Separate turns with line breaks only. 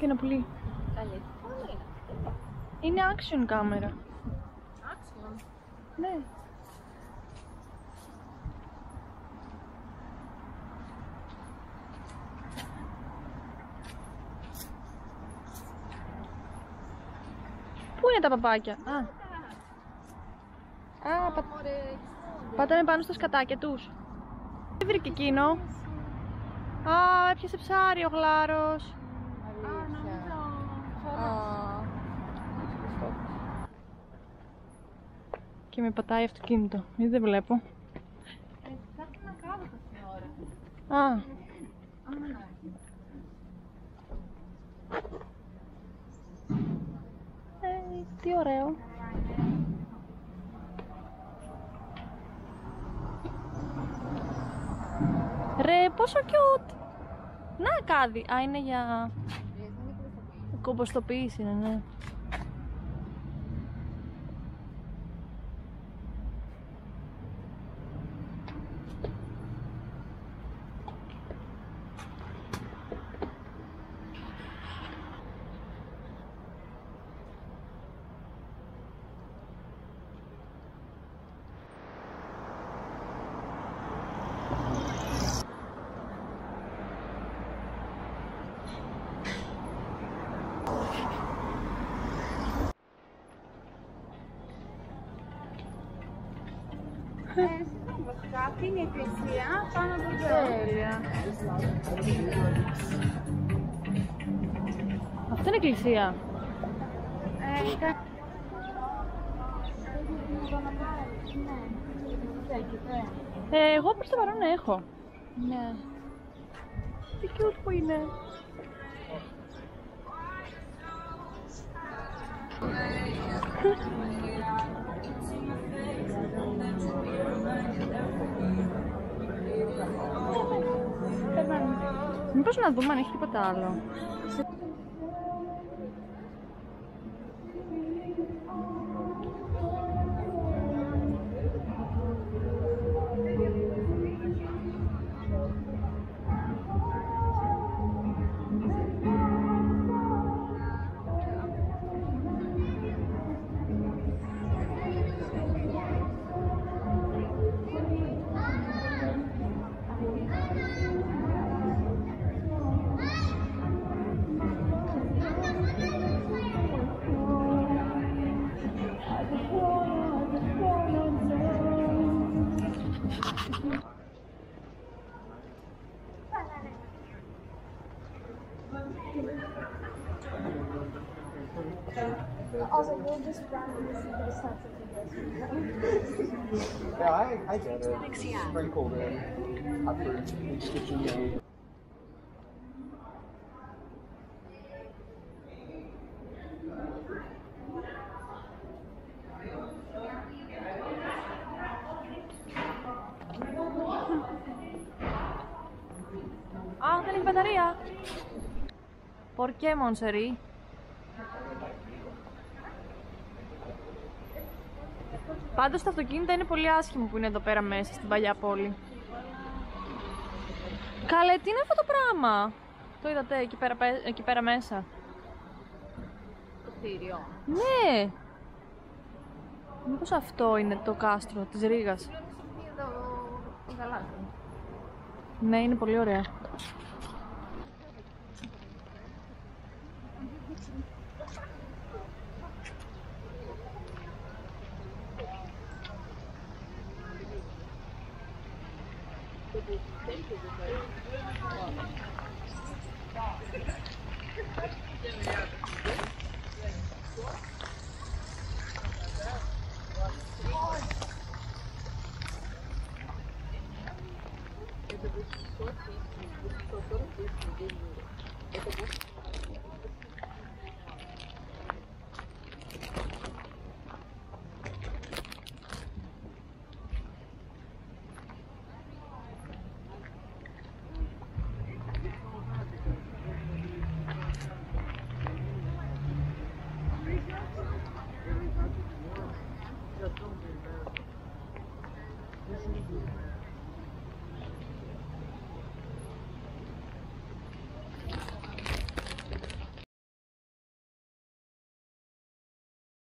και ένα πουλί.
Καλή.
Είναι action κάμερα.
Action.
Ναι. Πού είναι τα παπάκια? Πατάνε πάνω στα σκατάκια τους. Τι βρήκε εκείνο? Έπιασε ψάρι ο γλάρος. Και με πατάει αυτοκίνητο. Δεν βλέπω.
Κάτι να κάνω αυτή την ώρα.
Τι ωραίο. Ρε, πόσο cute. Να, κάδι. Είναι για κομποστοποίηση, ναι.
Αυτή είναι η εκκλησία πάνω από το
Τέλεια. Αυτή είναι η εκκλησία. Εγώ προς το παρόν έχω. Ναι. Τι cute που είναι. Μήπως να δούμε αν έχει τίποτα άλλο.
Also, we'll just run this stuff if you guys want.
Yeah, I get it. Sprinkled in after each stitching game.
Δεν έχει μπαταρία. ¿Por qué, Montseri? Πάντως τα αυτοκίνητα είναι πολύ άσχημο που είναι εδώ πέρα μέσα στην παλιά πόλη. Καλέ, τι είναι αυτό το πράγμα? Το είδατε εκεί πέρα μέσα?
Το κτίριο.
Ναι! Μήπως αυτό είναι το κάστρο της Ρήγας?
Το γαλάζιο.
Ναι, είναι πολύ ωραία.
This is